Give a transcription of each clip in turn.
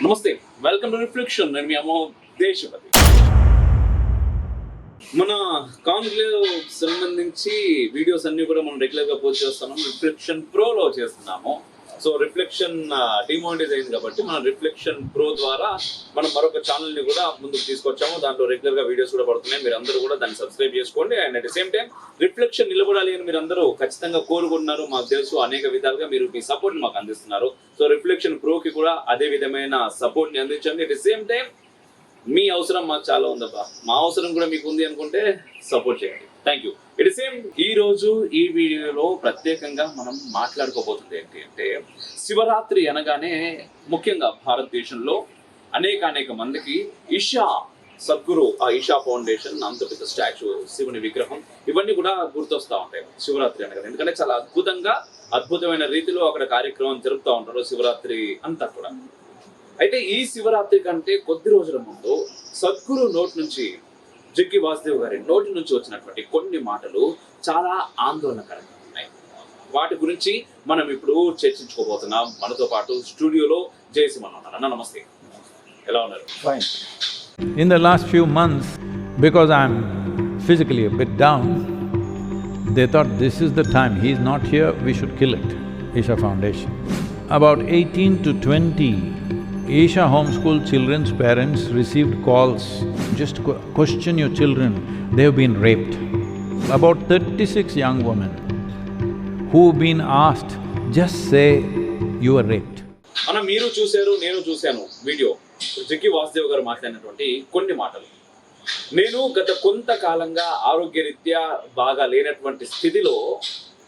నమస్తే, welcome to reflection. నేను మీ అమ్మో దేశపతి. మన కాన్క్లేవ్ సంబంధించి వీడియోస్ అన్ని కూడా మనం రెగ్యులర్ గా పోస్ట్ చేస్తున్నాం. రిఫ్లెక్షన్ ప్రోలో చేస్తున్నాము. సో రిఫ్లెక్షన్ డిమానిటైజ్ అయింది కాబట్టి మన రిఫ్లెక్షన్ ప్రో ద్వారా మనం మరొక ఛానల్ ని కూడా ముందుకు తీసుకొచ్చాము. దాంట్లో రెగ్యులర్ గా వీడియోస్ కూడా పడుతున్నాయి. మీరు అందరూ కూడా దాన్ని సబ్స్క్రైబ్ చేసుకోండి. And at the same time reflection నిలబడాలి అని మీరు అందరూ ఖచ్చితంగా కోరుకుంటున్నారు. మాకు తెలుసు, అనేక విధాలుగా మీరు మీ సపోర్ట్ మాకు అందిస్తున్నారు. సో రిఫ్లెక్షన్ ప్రోకి కూడా అదే విధమైన సపోర్ట్ ని అందించండి. అట్ ద సేమ్ టైం మీ అవసరం మాకు చాలా ఉందబ్బా, మా అవసరం కూడా మీకు ఉంది అనుకుంటే సపోర్ట్ చేయండి. Thank you. It same. ఈ రోజు ఈ వీడియోలో ప్రత్యేకంగా మనం మాట్లాడుకోబోతుంది ఏంటి అంటే, శివరాత్రి అనగానే ముఖ్యంగా భారతదేశంలో అనేక మందికి ఈషా సద్గురు, ఆ ఈషా ఫౌండేషన్, అంత పెద్ద స్టాచ్యూ, శివుని విగ్రహం, ఇవన్నీ కూడా గుర్తొస్తా ఉంటాయి శివరాత్రి అనగానే. ఎందుకంటే చాలా అద్భుతమైన రీతిలో అక్కడ కార్యక్రమం జరుపుతూ ఉంటారు శివరాత్రి అంతా కూడా. అయితే ఈ శివరాత్రి కంటే కొద్ది రోజుల ముందు సద్గురు నోటి నుంచి, జగ్గి వాసుదేవ్ గారి నోటి నుంచి వచ్చినటువంటి కొన్ని మాటలు చాలా ఆందోళనకరంగా ఉన్నాయి. వాటి గురించి మనం ఇప్పుడు చర్చించుకోబోతున్నాం. మనతో పాటు స్టూడియోలో జయసింహన్ ఉన్నారు. అన్న నమస్తే, ఎలా ఉన్నారు? Fine. In the last few months, because I'm physically a bit down, they thought this is the time, he's not here, we should kill it, Isha Foundation. About 18 to 20 Isha homeschool children's parents received calls, just question your children, they've been raped. About 36 young women who've been asked, just say you were raped. అన్న, మీరు చూశారు, నేను చూశాను video. Jaggi Vasudev గారు మాట్లాడినటువంటి కొన్ని మాటలు. నేను గత కొంతకాలంగా ఆరోగ్యరీత్యా బాగా లేనటువంటి స్థితిలో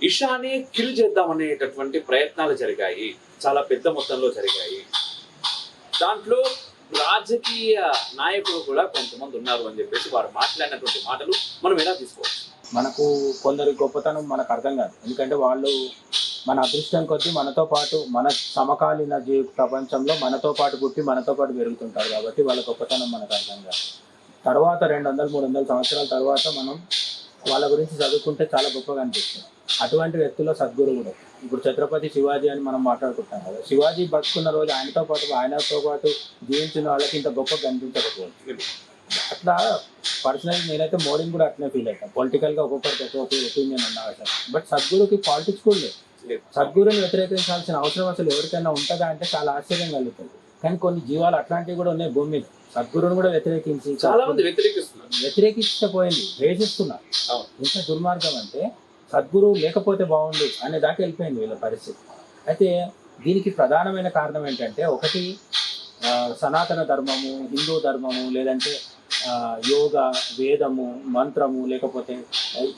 ఇషాని కిల్ చేద్దామనేటటువంటి ప్రయత్నాలు జరిగాయి, చాలా పెద్ద మొత్తంలో జరిగాయి. దాంట్లో రాజకీయ నాయకులు కూడా కొంతమంది ఉన్నారు అని చెప్పేసి వారు మాట్లాడినటువంటి మాటలు మనం ఎలా తీసుకోవచ్చు? మనకు కొందరి గొప్పతనం మనకు అర్థం కాదు. ఎందుకంటే వాళ్ళు మన అదృష్టం కొద్దీ మనతో పాటు, మన సమకాలీన ప్రపంచంలో మనతో పాటు పుట్టి మనతో పాటు పెరుగుతుంటారు కాబట్టి వాళ్ళ గొప్పతనం మనకు అర్థం కాదు. తర్వాత 200-300 సంవత్సరాల తర్వాత మనం వాళ్ళ గురించి చదువుకుంటే చాలా గొప్పగా అనిపిస్తుంది. అటువంటి వ్యక్తుల్లో సద్గురు కూడా. ఇప్పుడు ఛత్రపతి శివాజీ అని మనం మాట్లాడుకుంటాం కదా, శివాజీ బతుకున్న రోజు ఆయనతో పాటు జీవించిన వాళ్ళకి ఇంత గొప్పగా కనిపించకపోవచ్చు. అట్లా పర్సనల్ నేనైతే మోడీని కూడా అట్లనే ఫీల్ అవుతాను. పొలిటికల్గా ఒక్కొక్కరికి ఒక్కొక్క ఒపీనియన్ ఉన్న అవసరం. బట్ సద్గురుకి పాలిటిక్స్ కూడా లేదు. సద్గురుని వ్యతిరేకించాల్సిన అవసరం అసలు ఎవరికైనా ఉంటుందా అంటే చాలా ఆశ్చర్యం కలుగుతుంది. కానీ కొన్ని జీవాలు అట్లాంటివి కూడా ఉన్నాయి భూమి మీద. సద్గురుని కూడా వ్యతిరేకించి చాలా మంది వ్యతిరేకించకపోయింది, ద్వేషిస్తున్నారు. ఎంత దుర్మార్గం అంటే సద్గురు లేకపోతే బాగుండు అనే దాకా వెళ్ళిపోయింది వీళ్ళ పరిస్థితి. అయితే దీనికి ప్రధానమైన కారణం ఏంటంటే, ఒకటి సనాతన ధర్మము, హిందూ ధర్మము, లేదంటే యోగా, వేదము, మంత్రము, లేకపోతే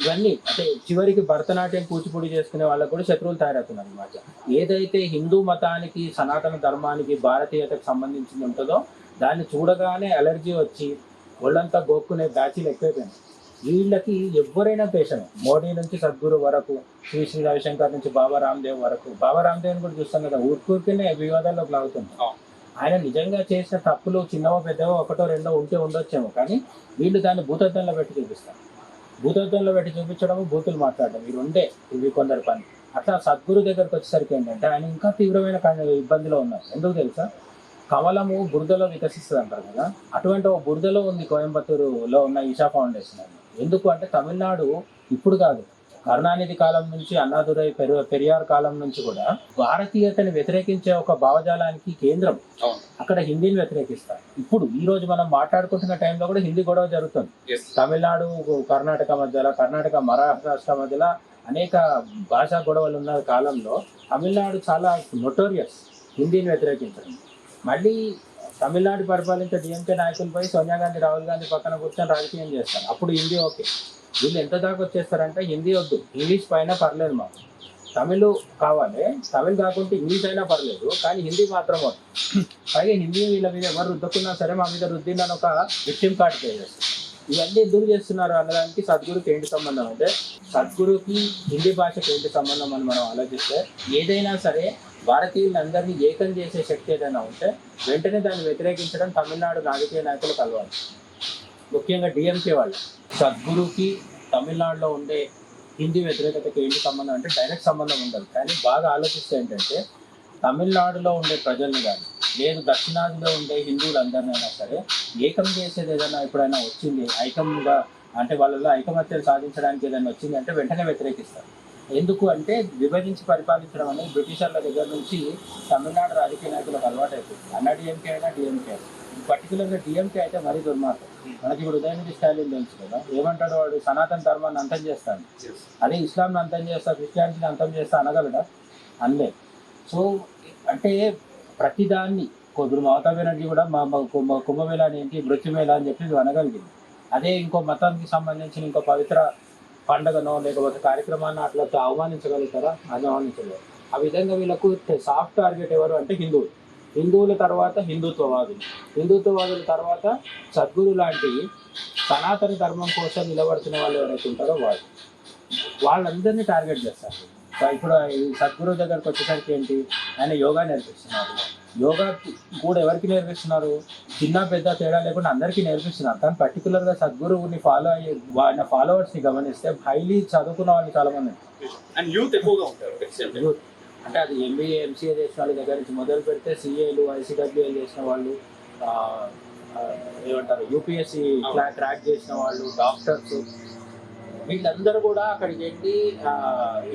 ఇవన్నీ. అంటే చివరికి భరతనాట్యం, కూచిపూడి చేసుకునే వాళ్ళకు కూడా శత్రువులు తయారవుతున్నారు ఈ మధ్య. ఏదైతే హిందూ మతానికి, సనాతన ధర్మానికి, భారతీయతకు సంబంధించింది ఉంటుందో దాన్ని చూడగానే అలర్జీ వచ్చి ఒళ్ళంతా గోక్కునే బ్యాచీలు ఎక్కువైపోయినాయి. వీళ్ళకి ఎవరైనా పేషెంట్, మోడీ నుంచి సద్గురు వరకు, శ్రీ రవిశంకర్ నుంచి బాబా రామ్దేవ్ వరకు. బాబా రామ్దేవ్ని కూడా చూస్తాం కదా, ఊరికూరికనే వివాదాల్లోకి లాగుతుంది. ఆయన నిజంగా చేసిన తప్పులు చిన్నవో పెద్దవో ఒకటో రెండో ఉండొచ్చేమో, కానీ వీళ్ళు దాన్ని భూతత్వంలో పెట్టి చూపిస్తారు. భూతత్వంలో పెట్టి చూపించడము, బూతులు మాట్లాడడం, ఇవి కొందరి పని. అట్లా సద్గురు దగ్గరకు వచ్చేసరికి ఏంటంటే ఆయన ఇంకా తీవ్రమైన ఇబ్బందిలో ఉన్నారు. ఎందుకు తెలుసా? కమలము బురదలో వికసిస్తుంది అంటారు కదా, అటువంటి ఒక బురదలో ఉంది కోయంబత్తూరులో ఉన్న ఈషా ఫౌండేషన్ అని. ఎందుకు అంటే తమిళనాడు ఇప్పుడు కాదు, కరుణానిధి కాలం నుంచి, అన్నాదురై పెరియార్ కాలం నుంచి కూడా భారతీయతని వ్యతిరేకించే ఒక భావజాలానికి కేంద్రం. అక్కడ హిందీని వ్యతిరేకిస్తారు. ఇప్పుడు ఈ రోజు మనం మాట్లాడుకుంటున్న టైంలో కూడా హిందీ గొడవ జరుగుతుంది. తమిళనాడు కర్ణాటక మధ్యలో, కర్ణాటక మహారాష్ట్ర మధ్యలో అనేక భాషా గొడవలు ఉన్న కాలంలో తమిళనాడు చాలా నొటోరియస్ హిందీని వ్యతిరేకించడం. మళ్ళీ తమిళనాడు పరిపాలించే డిఎంకే నాయకులు పోయి సోనియా గాంధీ, రాహుల్ గాంధీ పక్కన కూర్చొని రాజకీయం చేస్తారు. అప్పుడు హిందీ ఓకే. వీళ్ళు ఎంత దాకా వచ్చేస్తారంటే హిందీ వద్దు, ఇంగ్లీష్ పైన పర్లేదు మాకు, తమిళ్ కావాలి, తమిళ్ కాకుంటే ఇంగ్లీష్ అయినా పర్లేదు, కానీ హిందీ మాత్రం వద్దు. పైగా హిందీ వీళ్ళ మీద ఎవరు రుద్దుకున్నా సరే మా మీద రుద్దిందని ఒక విక్టిమ్ కార్డు పే చేస్తారు. ఇవన్నీ ఎందుకు చేస్తున్నారు అన్నదానికి సద్గురుకి ఏంటి సంబంధం అంటే, సద్గురుకి హిందీ భాషకి ఏంటి సంబంధం అని మనం ఆలోచిస్తే, ఏదైనా సరే భారతీయులందరినీ ఏకం చేసే శక్తి ఏదైనా ఉంటే వెంటనే దాన్ని వ్యతిరేకించడం తమిళనాడు రాజకీయ నాయకులకు అలవాటు, ముఖ్యంగా డిఎంకే వాళ్ళు. సద్గురుకి తమిళనాడులో ఉండే హిందీ వ్యతిరేకతకి ఏంటి సంబంధం అంటే డైరెక్ట్ సంబంధం ఉండదు. కానీ బాగా ఆలోచిస్తే ఏంటంటే, తమిళనాడులో ఉండే ప్రజల్ని కానీ, లేదు దక్షిణాదిలో ఉండే హిందువులందరినైనా సరే ఏకం చేసేది ఏదైనా ఎప్పుడైనా వచ్చింది, ఐక్యంగా అంటే వాళ్ళలో ఐకమత్యం సాధించడానికి ఏదైనా వచ్చింది అంటే వెంటనే వ్యతిరేకిస్తారు. ఎందుకు అంటే విభజించి పరిపాలించడం అనేది బ్రిటిషర్ల దగ్గర నుంచి తమిళనాడు రాజకీయ నాయకులకు అలవాటు అయిపోయింది. అన్నా డిఎంకే అయినా డిఎంకే అయినా, పర్టికులర్గా డిఎంకే అయితే మరీ దుర్మార్గం. మనకి ఇప్పుడు ఉదయనిధి స్టాలిన్ తెలుసు కదా, ఏమంటాడు వాడు, సనాతన ధర్మాన్ని అంతం చేస్తాను, అదే ఇస్లాంని అంతం చేస్తా, క్రిస్టియానిటీని అంతం చేస్తా అనగలడా? అనలే. సో అంటే ప్రతిదాన్ని ఇప్పుడు మమతా బెనర్జీ కూడా మా కుంభమేళాని ఏంటి మృత్యుమేళ అని చెప్పి అనగలిగింది. అదే ఇంకో మతానికి సంబంధించిన ఇంకో పవిత్ర పండగనో లేకపోతే కార్యక్రమాన్ని అట్లా అవమానించగలుగుతారా? అది అవమానించలేదు. ఆ విధంగా వీళ్ళకు సాఫ్ట్ టార్గెట్ ఎవరు అంటే హిందువులు, హిందువుల తర్వాత హిందుత్వవాదుల తర్వాత సద్గురు లాంటి సనాతన ధర్మం కోసం నిలబడుతున్న వాళ్ళు ఎవరైతే ఉంటారో వాళ్ళందరినీ టార్గెట్ చేస్తారు. ఇప్పుడు ఈ సద్గురు దగ్గరకు వచ్చేసరికి ఏంటి, ఆయన యోగా నేర్పిస్తున్నారు. యోగా కూడా ఎవరికి నేర్పిస్తున్నారు? చిన్న పెద్ద తేడా లేకుండా అందరికీ నేర్పిస్తున్నారు. కానీ పర్టికులర్గా సద్గురువుని ఫాలో అయ్యే వాళ్ళ ఫాలోవర్స్ని గమనిస్తే హైలీ చదువుకున్న వాళ్ళు చాలా మంది అండ్ యూత్ ఎక్కువగా ఉంటారు. యూత్ అంటే అది ఎంబీఏ ఎంసీఏ చేసిన వాళ్ళ దగ్గర నుంచి మొదలు పెడితే సిఏలు ఐసీడబ్ల్యూఏలు చేసిన వాళ్ళు, ఏమంటారు యూపీఎస్సీ క్రాక్ చేసిన వాళ్ళు, డాక్టర్స్, వీళ్ళందరూ కూడా అక్కడికి వెళ్ళి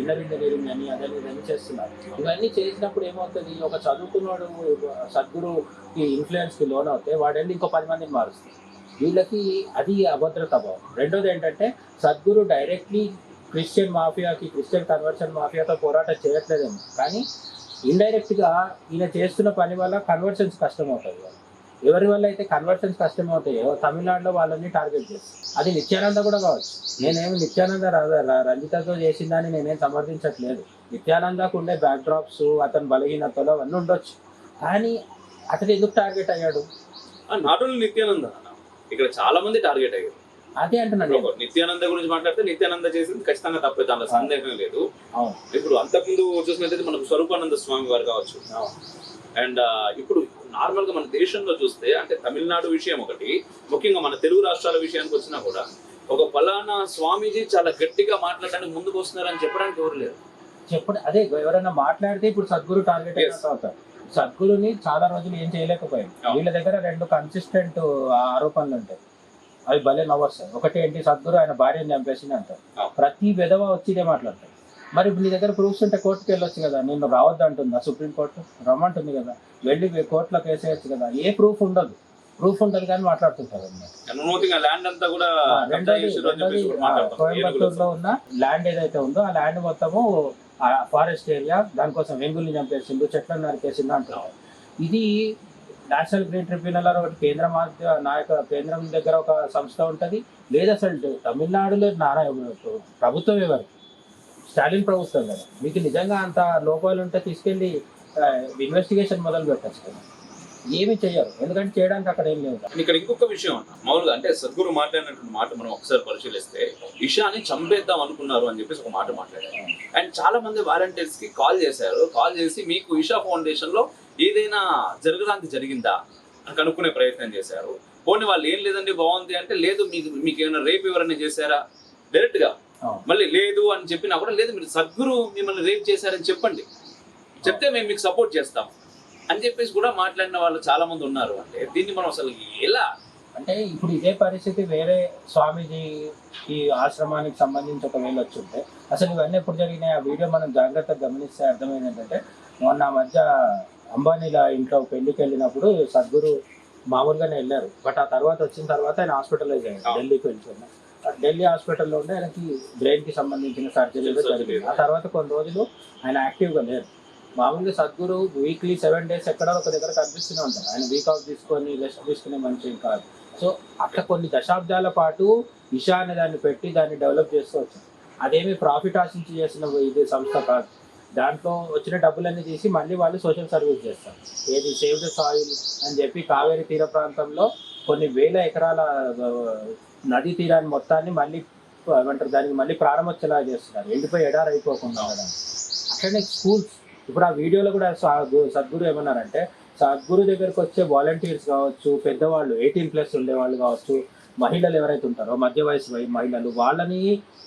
ఇన్నర్ ఇంజనీరింగ్ అని అదని ఇదని చేస్తున్నారు. ఇవన్నీ చేసినప్పుడు ఏమవుతుంది, ఒక చదువుకున్నాడు సద్గురుకి ఇన్ఫ్లుయెన్స్కి లోన్ అవుతే వాడు వెళ్ళి ఇంకో 10 మందిని మారుస్తుంది. వీళ్ళకి అది అభద్రత భావం. రెండోది ఏంటంటే సద్గురు డైరెక్ట్లీ క్రిస్టియన్ కన్వర్షన్ మాఫియాతో పోరాటం చేయట్లేదేమో, కానీ ఇండైరెక్ట్గా ఈయన చేస్తున్న పని వల్ల కన్వర్షన్స్ కష్టం అవుతుంది. ఎవరి వల్ల అయితే కన్వర్షన్స్ కష్టం అవుతాయో తమిళనాడులో వాళ్ళని టార్గెట్ చేస్తారు. అది నిత్యానంద కూడా కావచ్చు. నేనేమి నిత్యానంద రంజితతో చేసిందని నేనేం సమర్థించట్లేదు. నిత్యానందకు ఉండే బ్యాక్ డ్రాప్స్, అతని బలహీనతలు అవన్నీ ఉండొచ్చు, కానీ అతను ఎందుకు టార్గెట్ అయ్యాడు? నాట్ ఓన్లీ నిత్యానంద, ఇక్కడ చాలా మంది టార్గెట్ అయ్యారు. అదే అంటున్నాను. నిత్యానంద గురించి మాట్లాడితే నిత్యానంద చేసింది ఖచ్చితంగా తప్పే, దాంట్లో సందేహం లేదు. ఇప్పుడు అంతకుముందు చూసినట్లయితే మనకు స్వరూపానంద స్వామి వారు కావచ్చు. అండ్ ఇప్పుడు నార్మల్ గా మన దేశంలో చూస్తే అంటే తమిళనాడు విషయం ఒకటి, ముఖ్యంగా మన తెలుగు రాష్ట్రాల విషయానికి వచ్చినా కూడా ఒక ఫలానా స్వామీజీ చాలా గట్టిగా మాట్లాడడానికి ముందుకు వస్తున్నారని చెప్పడానికి ఎవరు లేరు. అదే ఎవరైనా మాట్లాడితే ఇప్పుడు సద్గురు టార్గెట్ అవుతారు. సద్గురుని చాలా రోజులు ఏం చేయలేకపోయారు. వీళ్ళ దగ్గర 2 కన్సిస్టెంట్ ఆరోపణలు ఉంటాయి, అవి భలే నవ్వొస్తాయి. ఒకటి ఏంటి, సద్గురు ఆయన భార్యను చంపేసింది అంటారు. ప్రతి విధవ వచ్చిదే మాట్లాడతారు. మరి నీ దగ్గర ప్రూఫ్స్ ఉంటే కోర్టుకి వెళ్ళొచ్చు కదా, నేను రావద్దు అంటుందా సుప్రీంకోర్టు? రమ్మంటుంది కదా, వెళ్ళి కోర్టులో కేసేయచ్చు కదా. ఏ ప్రూఫ్ ఉండదు కానీ మాట్లాడుతుంటారు. కోయంబత్తూరులో ఉన్న ల్యాండ్ ఏదైతే ఉందో ఆ ల్యాండ్ మొత్తము ఫారెస్ట్ ఏరియా, దానికోసం వెంగుల్ని చంపేసిండు, చెట్లను నరికేసిండు అంటారు. ఇది నేషనల్ గ్రీన్ ట్రిబ్యునల్ అని ఒకటి కేంద్రం దగ్గర ఒక సంస్థ ఉంటుంది. లేదా అసలు తమిళనాడులో ప్రభుత్వం ఎవరు? స్టాలిన్ ప్రభుత్వం కదా. మీకు నిజంగా అంత లోపాలు ఉంటే తీసుకెళ్ళి ఇన్వెస్టిగేషన్ మొదలు పెట్టచ్చు కదా. ఏమి చేయరు, ఎందుకంటే చేయడానికి అక్కడ ఏం లేదు. ఇక్కడ ఇంకొక విషయం అన్న, మామూలుగా అంటే సద్గురు మాట్లాడినటువంటి మాట మనం ఒకసారి పరిశీలిస్తే ఇషాని చంపేద్దాం అనుకున్నారు అని చెప్పేసి ఒక మాట మాట్లాడారు. అండ్ చాలా మంది వాలంటీర్స్ కి కాల్ చేసి మీకు ఇషా ఫౌండేషన్ లో ఏదైనా జరగడానికి జరిగిందా అని కనుక్కునే ప్రయత్నం చేశారు. పోనీ వాళ్ళు ఏం లేదండి బాగుంది అంటే, లేదు మీకు ఏమైనా రేపు ఎవరైనా చేశారా డైరెక్ట్ గా, మళ్ళీ లేదు అని చెప్పినా కూడా, లేదు మీరు సద్గురు మిమ్మల్ని రేప్ చేశారని చెప్పండి, చెప్తే మేము మీకు సపోర్ట్ చేస్తాం అని చెప్పేసి కూడా మాట్లాడిన వాళ్ళు చాలా మంది ఉన్నారు. అంటే దీన్ని మనం అసలు ఎలా అంటే ఇప్పుడు ఇదే పరిస్థితి వేరే స్వామీజీ ఈ ఆశ్రమానికి సంబంధించి ఒకవేళ వచ్చుంటే అసలు ఇవన్నీ ఎప్పుడు జరిగినాయి? ఆ వీడియో మనం జాగ్రత్తగా గమనిస్తే అర్థమైంది ఏంటంటే, మొన్న మధ్య అంబానీల ఇంట్లో పెళ్లికి వెళ్ళినప్పుడు సద్గురు మామూలుగానే వెళ్ళారు. బట్ ఆ తర్వాత వచ్చిన తర్వాత ఆయన హాస్పిటలైజ్ అయ్యారు. ఢిల్లీకి వెళ్ళిపోయినా ఢిల్లీ హాస్పిటల్లో ఉంటే ఆయనకి బ్రెయిన్కి సంబంధించిన సర్జరీగా జరిగింది. ఆ తర్వాత కొన్ని రోజులు ఆయన యాక్టివ్గా లేరు. మామూలుగా సద్గురు వీక్లీ 7 days ఎక్కడ ఒక దగ్గర కనిపిస్తూనే ఉంటారు. ఆయన వీక్ ఆఫ్ తీసుకొని రెస్ట్ తీసుకునే మనిషి కాదు. సో అట్లా కొన్ని దశాబ్దాల పాటు ఇషా అనే దాన్ని పెట్టి దాన్ని డెవలప్ చేస్తూ వచ్చారు. అదేమి ప్రాఫిట్ ఆశించి చేసిన ఇది సంస్థ కాదు. దాంట్లో వచ్చిన డబ్బులన్నీ తీసి మళ్ళీ వాళ్ళు సోషల్ సర్వీస్ చేస్తారు. ఏది సేవ్ ద సాయిల్ అని చెప్పి కావేరీ తీర ప్రాంతంలో కొన్ని వేల ఎకరాల నదీ తీరాన్ని మొత్తాన్ని మళ్ళీ ఏమంటారు దానికి మళ్ళీ ప్రారంభోత్సలా చేస్తున్నారు, ఎండిపోయి ఎడారి అయిపోకుండా. అట్లనే స్కూల్స్, ఇప్పుడు ఆ వీడియోలో కూడా సద్గురు ఏమన్నారంటే, సద్గురు దగ్గరకు వచ్చే వాలంటీర్స్ కావచ్చు, పెద్దవాళ్ళు 18+ ఉండేవాళ్ళు కావచ్చు, మహిళలు ఎవరైతే ఉంటారో మధ్య వయసు మహిళలు, వాళ్ళని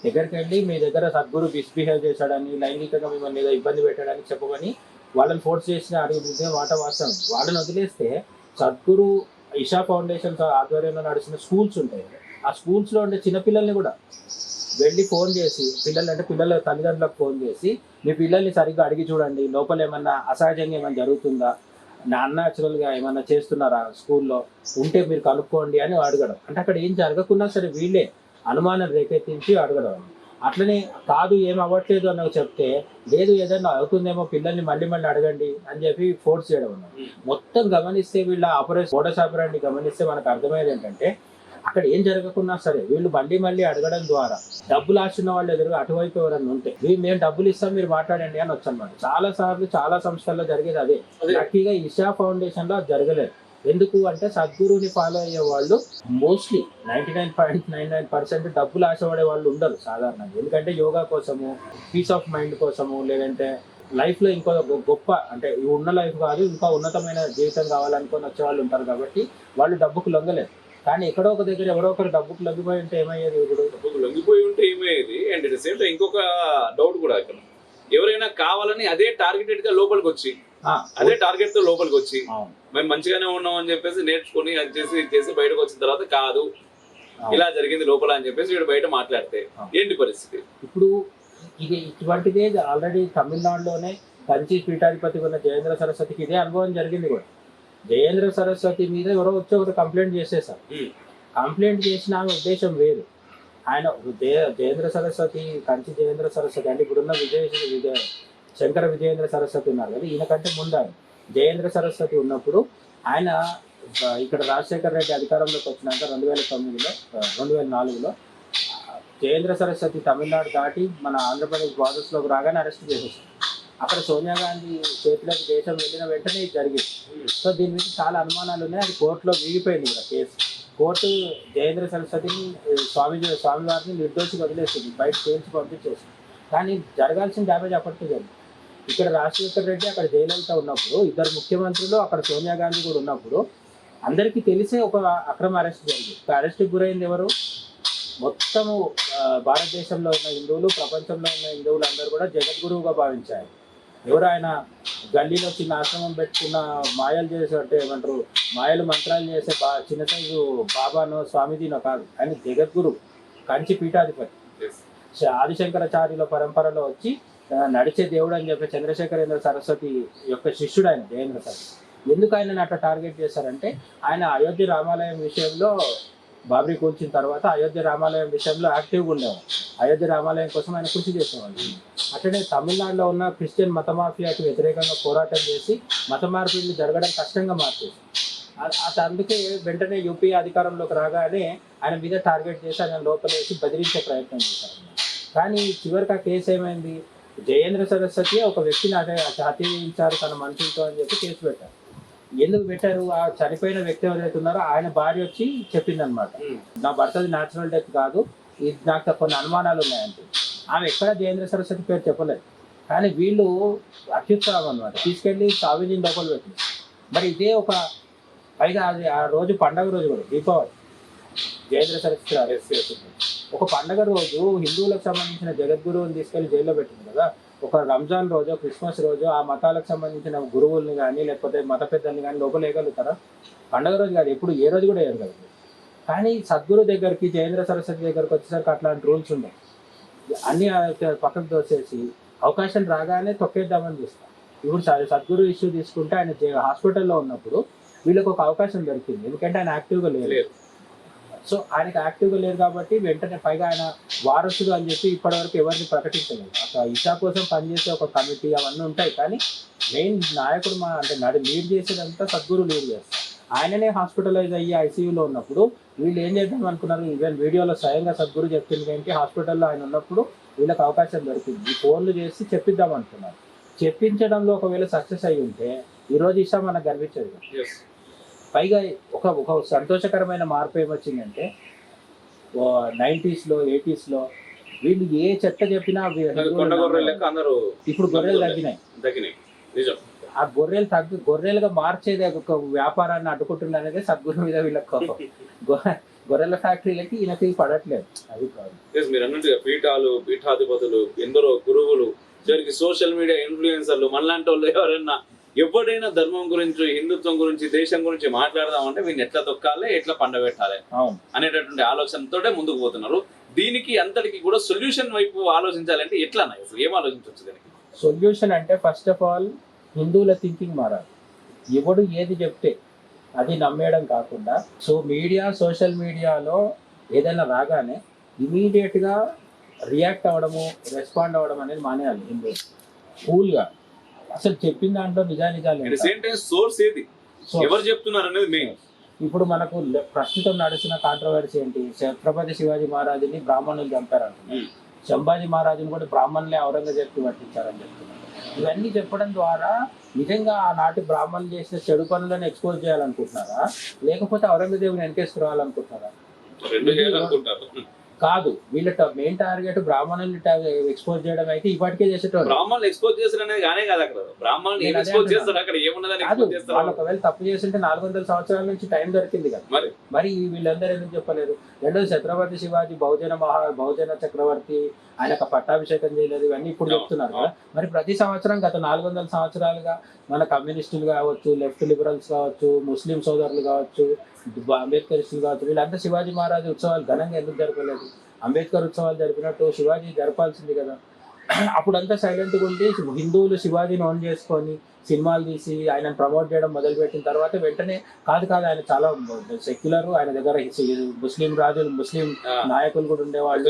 దగ్గరికి వెళ్ళి మీ దగ్గర సద్గురు మిస్బిహేవ్ చేశాడని, లైంగికంగా మిమ్మల్ని ఏదో ఇబ్బంది పెట్టడానికి చెప్పమని వాళ్ళని ఫోర్స్ చేసిన అడిగితే మాట వాస్తవం. వాళ్ళని వదిలేస్తే సద్గురు ఇషా ఫౌండేషన్ ఆధ్వర్యంలో నడుస్తున్న స్కూల్స్ ఉంటాయి. ఆ స్కూల్స్లో ఉండే చిన్నపిల్లల్ని కూడా వెళ్ళి ఫోన్ చేసి పిల్లల తల్లిదండ్రులకు ఫోన్ చేసి మీ పిల్లల్ని సరిగ్గా అడిగి చూడండి, లోపల ఏమన్నా అసహజంగా ఏమైనా జరుగుతుందా, అన్యాచురల్గా ఏమన్నా చేస్తున్నారా స్కూల్లో, ఉంటే మీరు కనుక్కోండి అని అడగడం. అంటే అక్కడ ఏం జరగకున్నా సరే వీళ్ళే అనుమానం రేకెత్తించి అడగడం. అట్లనే కాదు ఏం అవ్వట్లేదు అని చెప్తే లేదు ఏదైనా అవుతుందేమో పిల్లల్ని మళ్ళీ అడగండి అని చెప్పి ఫోర్స్ చేయడం అన్నమాట. మొత్తం గమనిస్తే వీళ్ళ ఆపరేషన్ మోడస్ ఆపరేండి గమనిస్తే మనకు అర్థమయ్యేది ఏంటంటే అక్కడ ఏం జరగకున్నా సరే వీళ్ళు మళ్ళీ అడగడం ద్వారా డబ్బులు ఆశున్న వాళ్ళు ఎదురుగా అటువైపు ఎవరన్నా ఉంటే మేము డబ్బులు ఇస్తాం మీరు మాట్లాడండి అని వచ్చనమాట. చాలా సార్లు చాలా సంస్థల్లో జరిగేది అదే. లక్కీగా ఇషా ఫౌండేషన్ లో అది జరగలేదు. ఎందుకు అంటే సద్గురుని ఫాలో అయ్యే వాళ్ళు మోస్ట్లీ 99.99% డబ్బులు ఆశపడే వాళ్ళు ఉండరు సాధారణంగా. ఎందుకంటే యోగా కోసము, పీస్ ఆఫ్ మైండ్ కోసము, లేదంటే లైఫ్ లో ఇంకో గొప్ప అంటే ఉన్న లైఫ్ కాదు ఇంకా ఉన్నతమైన జీవితం కావాలనుకొని వచ్చే వాళ్ళు ఉంటారు. కాబట్టి వాళ్ళు డబ్బుకు లొంగలేదు. కానీ ఎక్కడో ఒక దగ్గర ఎవరో ఒకరు డబ్బుకు లొంగిపోయి ఉంటే ఏమయ్యేది? ఇప్పుడు డబ్బుకు లొంగిపోయి ఉంటే ఏమయ్యేది? And at the same time ఇంకొక డౌట్ కూడా ఇక్కడ, ఎవరైనా కావాలని అదే టార్గెటెడ్ గా లోపలికి వచ్చి అదే టార్గెట్ తో లోపలికి వచ్చి మేము మంచిగానే ఉన్నాం అని చెప్పేసి నేర్చుకుని అది చేసి ఇది చేసి బయటకు వచ్చిన తర్వాత కాదు ఇలా జరిగింది లోపల అని చెప్పేసి వీడు బయట మాట్లాడితే ఏంటి పరిస్థితి? ఇప్పుడు ఇటువంటిదే ఆల్రెడీ తమిళనాడులోనే కంచి పీఠాధిపతి ఉన్న జయేంద్ర సరస్వతికి ఇదే అనుభవం జరిగింది కూడా. జయేంద్ర సరస్వతి మీద ఎవరో వచ్చి ఒకటి కంప్లైంట్ చేసేసారు. కంప్లైంట్ చేసిన ఆమె ఉద్దేశం వేరు. ఆయన జయేంద్ర సరస్వతి కంచి జయేంద్ర సరస్వతి అంటే ఇప్పుడున్న శంకర విజయేంద్ర సరస్వతి ఉన్నారు కదా, ఈయనకంటే ముందు ఆయన జయేంద్ర సరస్వతి ఉన్నప్పుడు ఆయన ఇక్కడ రాజశేఖర రెడ్డి అధికారంలోకి వచ్చినాక 2004లో జయేంద్ర సరస్వతి తమిళనాడు దాటి మన ఆంధ్రప్రదేశ్ బార్డర్స్లోకి రాగానే అరెస్ట్ చేసేసారు. అక్కడ సోనియా గాంధీ చేతిలోకి దేశం వెళ్ళిన వెంటనే ఇది జరిగింది. సో దీని మీద చాలా అనుమానాలు ఉన్నాయి. అది కోర్టులో వీగిపోయింది కూడా కేసు. కోర్టు జయేంద్ర సరస్వతిని స్వామివారిని నిర్దోషి వదిలేస్తుంది, బయట తేల్చి పంపించేస్తుంది. కానీ జరగాల్సిన డ్యామేజ్ అప్పటికే జరిగింది. ఇక్కడ రాజశేఖర రెడ్డి అక్కడ జయలలిత ఉన్నప్పుడు, ఇద్దరు ముఖ్యమంత్రులు అక్కడ సోనియా గాంధీ కూడా ఉన్నప్పుడు అందరికీ తెలిసే ఒక అక్రమ అరెస్ట్ జరిగింది. అరెస్ట్కి గురైంది ఎవరు? మొత్తము భారతదేశంలో ఉన్న హిందువులు, ప్రపంచంలో ఉన్న హిందువులు అందరూ కూడా జగద్గురువుగా భావించారు. ఎవరు? ఆయన గల్లీలో చిన్న ఆశ్రమం పెట్టుకున్న మాయలు చేసే అంటే ఏమంటారు మాయలు మంత్రాలు చేసే చిన్న సైజు బాబానో స్వామిజీనో కాదు, ఆయన జగద్గురు కంచి పీఠాధిపతి ఆదిశంకరాచార్యుల పరంపరలో వచ్చి నడిచే దేవుడు అని చెప్పి చంద్రశేఖరేంద్ర సరస్వతి యొక్క శిష్యుడు ఆయన జయేంద్ర సరస్వతి. ఎందుకు ఆయనను అట్లా టార్గెట్ చేశారంటే ఆయన అయోధ్య రామాలయం విషయంలో బాబ్రీ కూల్చిన తర్వాత అయోధ్య రామాలయం విషయంలో యాక్టివ్గా ఉండేవాడు. అయోధ్య రామాలయం కోసం ఆయన కృషి చేసేవాళ్ళు. అట్లనే తమిళనాడులో ఉన్న క్రిస్టియన్ మత మాఫియాకి వ్యతిరేకంగా పోరాటం చేసి మత మార్పిడులు జరగడం కష్టంగా మార్చేసి అందుకే వెంటనే యూపీ అధికారంలోకి రాగానే ఆయన మీద టార్గెట్ చేసి ఆయన లోపలేసి బెదిరించే ప్రయత్నం చేశారు. కానీ చివరికి ఆ కేసు ఏమైంది? జయేంద్ర సరస్వతి ఒక వ్యక్తిని హత్యించారు తన మనుషులతో అని చెప్పి కేసు పెట్టారు. ఎందుకు పెట్టారు? ఆ చనిపోయిన వ్యక్తి ఎవరైతే ఉన్నారో ఆయన భార్య వచ్చి చెప్పిందనమాట, నా భర్తది న్యాచురల్ డెత్ కాదు, ఇది నాకు కొన్ని అనుమానాలు ఉన్నాయంటే. ఆమె ఎక్కడ జయేంద్ర సరస్వతి పేరు చెప్పలేదు. కానీ వీళ్ళు అత్యుత్సాహం అనమాట తీసుకెళ్ళి స్వామీజీని లోపల పెట్టింది. మరి ఇదే ఒక పైగా అది ఆ రోజు పండగ రోజు కూడా దీపావళి, జయేంద్ర సరస్వతి అరెస్ట్ చేస్తుంది. ఒక పండగ రోజు హిందువులకు సంబంధించిన జగద్గురువుని తీసుకెళ్లి జైల్లో పెట్టింది కదా. ఒక రంజాన్ రోజు, క్రిస్మస్ రోజు ఆ మతాలకు సంబంధించిన గురువుల్ని కానీ లేకపోతే మత పెద్దల్ని కానీ లోపల వేయగలుగుతారా? పండగ రోజు కాదు, ఎప్పుడు ఏ రోజు కూడా వేయగలుగుతారు. కానీ సద్గురు దగ్గరికి జయేంద్ర సరస్వతి దగ్గరికి వచ్చేసరికి అట్లాంటి రూల్స్ ఉన్నాయి. అన్ని పక్కకు దోసేసి అవకాశం రాగానే తొక్కేద్దామని చూస్తాం. ఇప్పుడు సద్గురు ఇష్యూ తీసుకుంటే ఆయన హాస్పిటల్లో ఉన్నప్పుడు వీళ్ళకి ఒక అవకాశం దొరికింది, ఎందుకంటే ఆయన యాక్టివ్గా లేరు. సో ఆయనకి యాక్టివ్గా లేరు కాబట్టి వెంటనే పైగా ఆయన వారసుడు అని చెప్పి ఇప్పటివరకు ఎవరిని ప్రకటించలేదు. అక్కడ ఇషా కోసం పనిచేసే ఒక కమిటీ అవన్నీ ఉంటాయి, కానీ మెయిన్ నాయకుడు అంటే లీడ్ చేసేదంతా సద్గురు లీడ్ చేస్తారు. ఆయననే హాస్పిటలైజ్ అయ్యి ఐసీయూలో ఉన్నప్పుడు వీళ్ళు ఏం చేద్దాం అనుకున్నారు? ఈవెన్ వీడియోలో స్వయంగా సద్గురు చెప్పింది ఏంటి, హాస్పిటల్లో ఆయన ఉన్నప్పుడు వీళ్ళకి అవకాశం దొరికింది, ఈ ఫోన్లు చేసి చెప్పిద్దాం అనుకున్నారు. చెప్పించడంలో ఒకవేళ సక్సెస్ అయ్యి ఉంటే ఈరోజు ఇషా మనకు కనిపించేది. పైగా ఒక సంతోషకరమైన మార్పు ఏమొచ్చిందంటే 90s, 80s వీళ్ళు ఏ చెత్త చెప్పినా ఇప్పుడు గొర్రెలు తగ్గినాయి. ఆ గొర్రెలుగా మార్చేది ఒక వ్యాపారాన్ని అడ్డుకుంటుంది అనేది సద్గురు మీద వీళ్ళకి గొర్రెల ఫ్యాక్టరీలకి ఈయనకి పడట్లేదు. అది మీరు అన్నట్టుగా పీఠాధిపతులు ఎందరో గురువులు చివరికి సోషల్ మీడియా ఇన్ఫ్లుయెన్సర్లు మనలాంటి వాళ్ళు ఎవరైనా ధర్మం గురించి, హిందుత్వం గురించి, దేశం గురించి మాట్లాడదామంటే వీళ్ళని ఎట్లా తొక్కాలి, ఎట్లా పండబెట్టాలి అనేటటువంటి ఆలోచనతోటే ముందుకు పోతున్నారు. దీనికి అంతటికి కూడా సొల్యూషన్ వైపు ఆలోచించాలంటే ఎట్లా అసలు ఏం ఆలోచించవచ్చు దానికి? సొల్యూషన్ అంటే ఫస్ట్ ఆఫ్ ఆల్ హిందువుల థింకింగ్ మారాలి. ఎవడు ఏది చెప్తే అది నమ్మేయడం కాకుండా, సో సోషల్ మీడియాలో ఏదైనా రాగానే ఇమీడియట్గా రియాక్ట్ అవ్వడము, రెస్పాండ్ అవ్వడం అనేది మానేయాలి. హిందువులు కూల్గా అసలు చెప్పిన దాంట్లో నిజానిజాలు సోర్స్ ఏది, ఎవరు చెప్తున్నారు అనేది మెయిన్. ఇప్పుడు మనకు ప్రస్తుతం నడిచిన కాంట్రవర్సీ ఏంటి? ఛత్రపతి శివాజీ మహారాజుని బ్రాహ్మణులు చంపారంటున్నారు. సంభాజీ మహారాజుని కూడా బ్రాహ్మణులే ఔరంగజేబ్కి పట్టించారని చెప్తున్నారు. ఇవన్నీ చెప్పడం ద్వారా నిజంగా ఆనాటి బ్రాహ్మణులు చేసిన చెడు పనులను ఎక్స్పోజ్ చేయాలనుకుంటున్నారా, లేకపోతే ఔరంగజేబుని వెనకేసుకురావాలనుకుంటున్నారా? కాదు, వీళ్ళ మెయిన్ టార్గెట్ బ్రాహ్మణుల్ని ఎక్స్పోజ్ చేయడం అయితే ఇప్పటికే చేసేటోళ్ళు. బ్రాహ్మణులు ఎక్స్పోజ్ చేస్తారు అనేది కానే కాదు, అక్కడ బ్రాహ్మణులు ఎక్స్పోజ్ చేస్తారు, అక్కడ ఏమున్నదని వాళ్ళు ఒకవేళ తప్పు చేస్తుంటే 400 సంవత్సరాల నుంచి టైం దొరికింది కదా. మరి వీళ్ళందరూ ఎందుకు చెప్పలేదు? రెండోది ఛత్రపతి శివాజీ బహుజన చక్రవర్తి, ఆయనకు పట్టాభిషేకం చేయలేదు, ఇవన్నీ ఇప్పుడు చెప్తున్నారు కదా. మరి ప్రతి సంవత్సరం గత 400 సంవత్సరాలుగా మన కమ్యూనిస్టులు కావచ్చు, లెఫ్ట్ లిబరల్స్ కావచ్చు, ముస్లిం సోదరులు కావచ్చు, అంబేద్కరిస్టులు కావచ్చు, వీళ్ళంతా శివాజీ మహారాజు ఉత్సవాలు ఘనంగా ఎందుకు జరపలేదు? అంబేద్కర్ ఉత్సవాలు జరిపినట్టు శివాజీ జరపాల్సింది కదా. అప్పుడంతా సైలెంట్గా ఉండి హిందువులు శివాజీని ఓన్ చేసుకొని సినిమాలు తీసి ఆయన ప్రమోట్ చేయడం మొదలుపెట్టిన తర్వాత వెంటనే కాదు ఆయన చాలా సెక్యులర్, ఆయన దగ్గర ముస్లిం రాజులు, ముస్లిం నాయకులు కూడా ఉండేవాళ్ళు.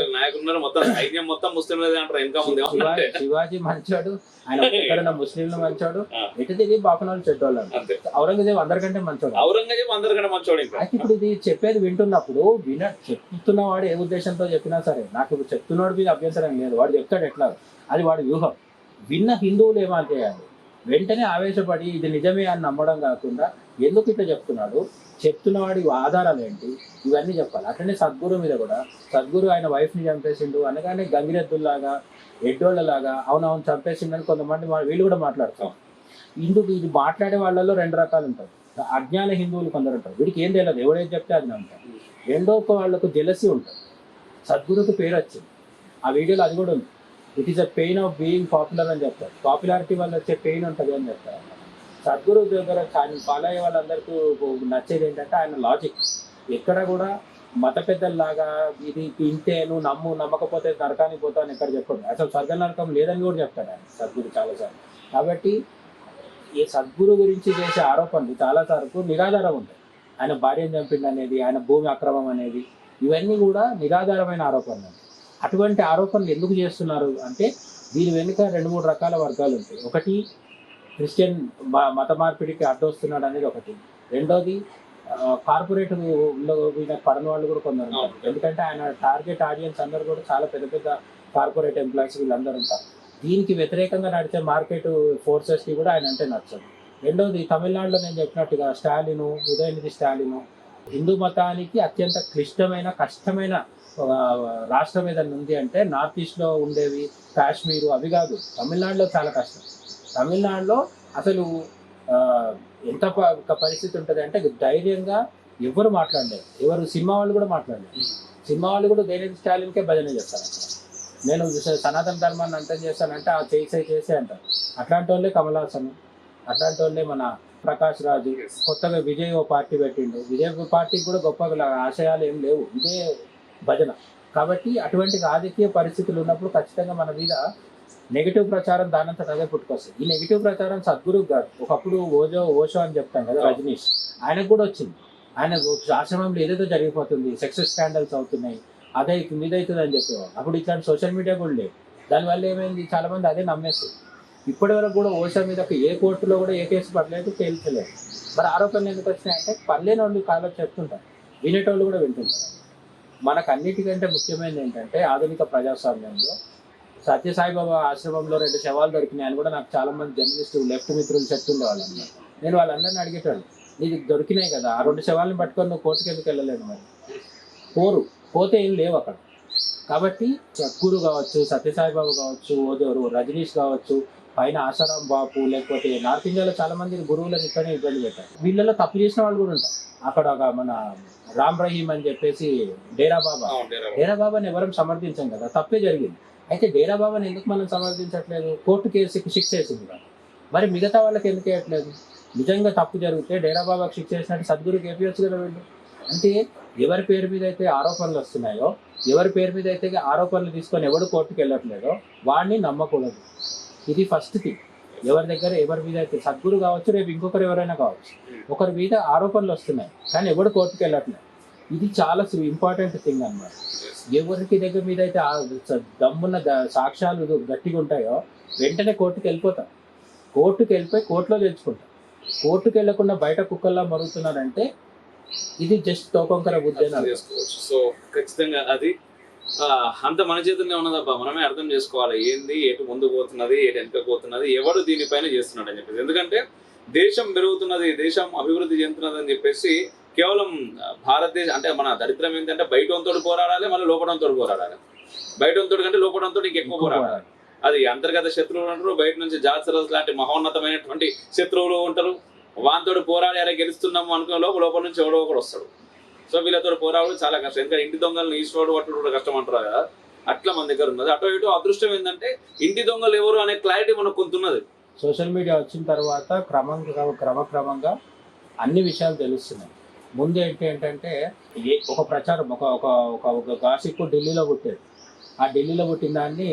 శివాజీ మంచోడు, ఆయన ఎక్కడన్నా ముస్లింలు మంచోడు, ఎటు తిరిగి బాపనాలు చెడ్డోళ్ళు. ఔరంగజేబ్ అందరికంటే మంచోడు. అయితే ఇప్పుడు ఇది చెప్పేది వింటున్నప్పుడు చెప్తున్నవాడు ఏ ఉద్దేశంతో చెప్పినా సరే, నాకు ఇప్పుడు చెప్తున్నవాడు మీద అభ్యంతరం లేదు, వాడు చెప్తాడు ఎట్లా, అది వాడి వ్యూహం. విన్న హిందువులు ఏమని చేయాలి? వెంటనే ఆవేశపడి ఇది నిజమే అని నమ్మడం కాకుండా, ఎందుకు ఇట్లా చెప్తున్నవాడి ఆధారాలు ఏంటి, ఇవన్నీ చెప్పాలి. అట్లనే సద్గురు మీద కూడా, సద్గురు ఆయన వైఫ్ని చంపేసిండు అనగానే గంగిరెద్దుల్లాగా, ఎడ్డోళ్ళలాగా అవునవును చంపేసిండు అని కొంతమంది వీళ్ళు కూడా మాట్లాడతాం. ఇది మాట్లాడే వాళ్ళలో 2 రకాలు ఉంటారు. అజ్ఞాన హిందువులు కొందరు ఉంటారు, వీడికి ఏం తెలియదు, ఎవడేది చెప్తే అది నమ్ముతారు. రెండో వాళ్ళకు జెలసీ ఉంటుంది. సద్గురుకు పేరు వచ్చింది, ఆ వీడియోలో అది కూడా ఉంది. It is a pain of being popular అని చెప్తారు. పాపులారిటీ వల్ల వచ్చే పెయిన్ ఉంటుంది అని చెప్తారు. సద్గురు దగ్గర ఫాలో అయ్యే వాళ్ళందరికీ నచ్చేది ఏంటంటే ఆయన లాజిక్. ఎక్కడ కూడా మత పెద్దల్లాగా ఇది ఇంతే, నువ్వు నమ్మకపోతే నరకానికి పోతావు అని ఎక్కడ చెప్పడు. అసలు స్వర్గ నరకం లేదని కూడా చెప్తాడు ఆయన సద్గురు చాలాసార్లు. కాబట్టి ఈ సద్గురు గురించి చేసే ఆరోపణలు చాలా వరకు నిరాధారం ఉంటాయి. ఆయన భార్యను చంపిండు అనేది, ఆయన భూమి అక్రమం అనేది, ఇవన్నీ కూడా నిరాధారమైన ఆరోపణలు. అటువంటి ఆరోపణలు ఎందుకు చేస్తున్నారు అంటే దీని వెనుక 2-3 రకాల వర్గాలు ఉంటాయి. ఒకటి క్రిస్టియన్ మత మార్పిడికి అడ్డొస్తున్నాడు అనేది ఒకటి. రెండోది కార్పొరేట్ పడని వాళ్ళు కూడా కొందరు ఉంటారు. ఎందుకంటే ఆయన టార్గెట్ ఆడియన్స్ అందరూ కూడా చాలా పెద్ద పెద్ద కార్పొరేట్ ఎంప్లాయీస్ వీళ్ళందరూ ఉంటారు. దీనికి వ్యతిరేకంగా నడిచే మార్కెట్ ఫోర్సెస్కి కూడా ఆయన అంటే నచ్చదు. రెండోది తమిళనాడులో నేను చెప్పినట్టుగా ఉదయనిధి స్టాలిన్ హిందూ మతానికి అత్యంత క్లిష్టమైన కష్టమైన రాష్ట్రం ఏదైనా ఉంది అంటే నార్త్ ఈస్ట్లో ఉండేవి కాశ్మీరు అవి కాదు, తమిళనాడులో చాలా కష్టం. తమిళనాడులో అసలు ఎంత పరిస్థితి ఉంటుంది అంటే ధైర్యంగా ఎవరు మాట్లాడలేరు, సినిమా వాళ్ళు కూడా మాట్లాడలేరు. సినిమా వాళ్ళు కూడా ఉదయనిధి స్టాలిన్కే భజన చేస్తారు. అక్కడ నేను సనాతన ధర్మాన్ని అంతం చేస్తానంటే ఆ చేసే అంటారు. అట్లాంటి వాళ్ళే కమల్ హాసన్, అట్లాంటి వాళ్ళే మన ప్రకాష్ రాజు. కొత్తగా విజయ్ ఓ పార్టీ పెట్టిండు, విజయ్ పార్టీకి కూడా గొప్ప ఆశయాలు ఏం లేవు, ఇదే భజన. కాబట్టి అటువంటి రాజకీయ పరిస్థితులు ఉన్నప్పుడు ఖచ్చితంగా మన మీద నెగిటివ్ ప్రచారం దానంతా అదే పుట్టుకొస్తుంది. ఈ నెగిటివ్ ప్రచారం సద్గురు గారు ఒకప్పుడు ఓషో అని చెప్తాం కదా, రజనీష్, ఆయనకు కూడా వచ్చింది. ఆయన ఆశ్రమంలో ఏదేదో జరిగిపోతుంది, సెక్సెస్ స్కాండల్స్ అవుతున్నాయి, అదైతుంది ఇదవుతుంది అని చెప్పేవాళ్ళు. అప్పుడు ఇట్లాంటి సోషల్ మీడియా కూడా లేదు. దానివల్ల ఏమైంది, చాలా మంది అదే నమ్మేస్తుంది. ఇప్పటి వరకు కూడా ఓషో మీద ఏ కోర్టులో కూడా ఏ కేసు పడలేదు, తేల్చలేదు. మరి ఆరోపణలు ఎందుకు వచ్చినాయంటే పర్లేని వాళ్ళు కాలో చెప్తుంటారు, వినేటోళ్ళు కూడా వింటుంటారు. మనకు అన్నిటికంటే ముఖ్యమైనది ఏంటంటే ఆధునిక ప్రజాస్వామ్యంలో సత్యసాయిబాబా ఆశ్రమంలో 2 శవాలు దొరికినాయి అని కూడా నాకు చాలా మంది జర్నలిస్టు లెఫ్ట్ మిత్రులు చెప్తుండేవాళ్ళు అన్నమాట. నేను వాళ్ళందరినీ అడిగేటాడు, నీకు దొరికినాయి కదా, ఆ 2 శవాలను పట్టుకొని నువ్వు కోర్టుకి ఎందుకు వెళ్ళలేను? మరి పోతే ఏం లేవు అక్కడ. కాబట్టి సద్గురు కావచ్చు, సత్యసాయిబాబా కావచ్చు, రజనీష్ కావచ్చు, పైన ఆసారాం బాపు, లేకపోతే నార్త్ ఇండియాలో చాలా మంది గురువులను ఇక్కడనే ఇబ్బంది పెట్టారు. వీళ్ళలో తప్పు చేసిన వాళ్ళు కూడా ఉంటారు. అక్కడ ఒక మన రామ్ రహీం అని చెప్పేసి డేరా బాబాని ఎవరం సమర్థించాం కదా, తప్పే జరిగింది. అయితే డేరా బాబాని ఎందుకు మనం సమర్థించట్లేదు? కోర్టు కేసుకి శిక్ష వేసింది కదా, మరి మిగతా వాళ్ళకి ఎందుకు వేయట్లేదు? నిజంగా తప్పు జరిగితే డేరా బాబాకి శిక్ష వేసినట్టు సద్గురుకి వేయచ్చు కదా వీళ్ళు. అంటే ఎవరి పేరు మీద అయితే ఆరోపణలు వస్తున్నాయో, ఎవరి పేరు మీద అయితే ఆరోపణలు తీసుకొని ఎవడు కోర్టుకు వెళ్ళట్లేదో వాడిని నమ్మకూడదు. ఇది ఫస్ట్ థింగ్. ఎవరి మీద అయితే సద్గురు కావచ్చు, రేపు ఇంకొకరు ఎవరైనా కావచ్చు, ఒకరి మీద ఆరోపణలు వస్తున్నాయి కానీ ఎవడు కోర్టుకు వెళ్ళట్లేదు. ఇది చాలా ఇంపార్టెంట్ థింగ్ అన్నమాట. ఎవరికి దగ్గర మీద అయితే దమ్మున్న సాక్ష్యాలు గట్టిగా ఉంటాయో వెంటనే కోర్టుకు వెళ్ళిపోతారు. కోర్టుకు వెళ్ళిపోయి కోర్టులో తెచ్చుకుంటారు. కోర్టుకు వెళ్లకుండా బయట కుక్కల్లా మరుగుతున్నారంటే ఇది జస్ట్ తోకొంకర బుద్ధి చేసుకోవచ్చు. సో ఖచ్చితంగా అది అంత మన చేతుల్లో ఉన్నదబ్బా, మనమే అర్థం చేసుకోవాలి ఏంది, ఎటు ముందు పోతున్నది, ఎటు వెనుక పోతున్నది, ఎవడు దీనిపైన చేస్తున్నాడు అని చెప్పేసి. ఎందుకంటే దేశం పెరుగుతున్నది, దేశం అభివృద్ధి చెందుతున్నది అని చెప్పేసి కేవలం భారతదేశం అంటే మన దరిద్రం ఏంటంటే బయటంతో పోరాడాలి, మళ్ళీ లోపడంతో పోరాడాలి. బయటంతో కంటే లోపడంతో ఇంకెక్కువ పోరాడాలి. అది అంతర్గత శత్రువులు ఉంటారు, బయట నుంచి జాతరస్ లాంటి మహోన్నతమైనటువంటి శత్రువులు ఉంటారు. వాంతోడు పోరాడి అరే గెలుస్తున్నాము అనుకునే లోపల నుంచి ఎవడో ఒకడు వస్తాడు. సో వీళ్ళతో పోరాడు చాలా కష్టం. ఎందుకంటే ఇంటి దొంగలను ఈశ్వరుడు పట్టుడు కూడా కష్టం అంటారు కదా, అట్లా మన దగ్గర ఉన్నది. అటో ఇటో అదృష్టం ఏంటంటే ఇంటి దొంగలు ఎవరు అనే క్లారిటీ మనకు కొంత ఉన్నది. సోషల్ మీడియా వచ్చిన తర్వాత క్రమక్రమంగా అన్ని విషయాలు తెలుస్తున్నాయి. ముందు ఏంటంటే ఒక ప్రచారం ఒక గాసిప్ ఢిల్లీలో పుట్టేది. ఆ ఢిల్లీలో పుట్టిన దాన్ని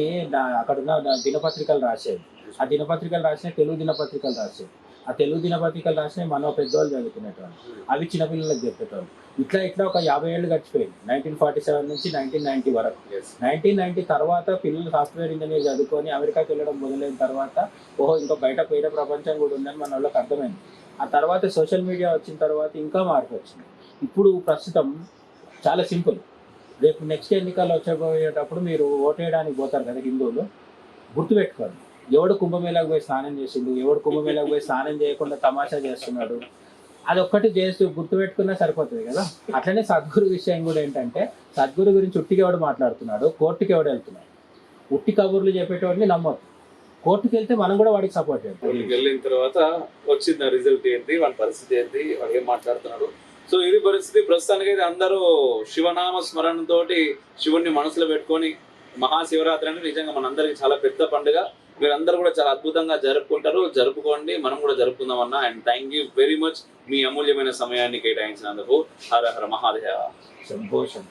అక్కడున్న దినపత్రికలు రాసేది. ఆ దినపత్రికలు రాసిన తెలుగు దినపత్రికలు రాసేది. ఆ తెలుగు దినపత్రికలు రాసిన మన పెద్దవాళ్ళు చదువుకునేటోళ్ళు, అవి చిన్నపిల్లలకు చెప్పేటోళ్ళు. ఇట్లా ఒక 50 ఏళ్ళు గడిచిపోయింది. 1947 నుంచి 1990 వరకు. 1990 తర్వాత పిల్లలు సాఫ్ట్వేర్ ఇంజనీర్ చదువుకొని అమెరికాకి వెళ్ళడం మొదలైన తర్వాత ఓహో ఇంకా బయట పేద ప్రపంచం కూడా ఉందని మన వాళ్ళకి అర్థమైంది. ఆ తర్వాత సోషల్ మీడియా వచ్చిన తర్వాత ఇంకా మార్పు వచ్చింది. ఇప్పుడు ప్రస్తుతం చాలా సింపుల్. రేపు నెక్స్ట్ ఎన్నికల్లో వచ్చేటప్పుడు మీరు ఓటేయడానికి పోతారు కదా హిందువులు, గుర్తుపెట్టుకోండి ఎవడు కుంభమేళాకు పోయి స్నానం చేసిండు, ఎవడు కుంభమేళాకు పోయి స్నానం చేయకుండా తమాషా చేస్తున్నాడు, అదొక్కటి చేసి గుర్తుపెట్టుకున్నా సరిపోతుంది కదా. అట్లనే సద్గురు విషయం కూడా ఏంటంటే సద్గురు గురించి ఉట్టికి ఎవడు మాట్లాడుతున్నాడు, కోర్టుకి ఎవడు వెళ్తున్నాడు, ఉట్టి కబుర్లు చెప్పేటోడిని నమ్మొద్దు. కోర్టుకి వెళ్తే మనం కూడా వాడికి సపోర్ట్ చేయాలి. కోర్టుకి వెళ్ళిన తర్వాత వచ్చిన రిజల్ట్ ఏంటి, వాడి పరిస్థితి ఏంటి, వాడు ఏం మాట్లాడుతున్నాడు. సో ఇది పరిస్థితి. ప్రస్తుతానికి అయితే అందరూ శివనామ స్మరణతోటి శివుణ్ణి మనసులో పెట్టుకొని మహాశివరాత్రి అంటే నిజంగా మనందరికీ చాలా పెద్ద పండుగ. మీరందరూ కూడా చాలా అద్భుతంగా జరుపుకోండి, మనం కూడా జరుపుకుందాం అన్న. And thank you very much మీ అమూల్యమైన సమయాన్ని కేటాయించినందుకు. హర హర మహాదేవ. సంతోషం.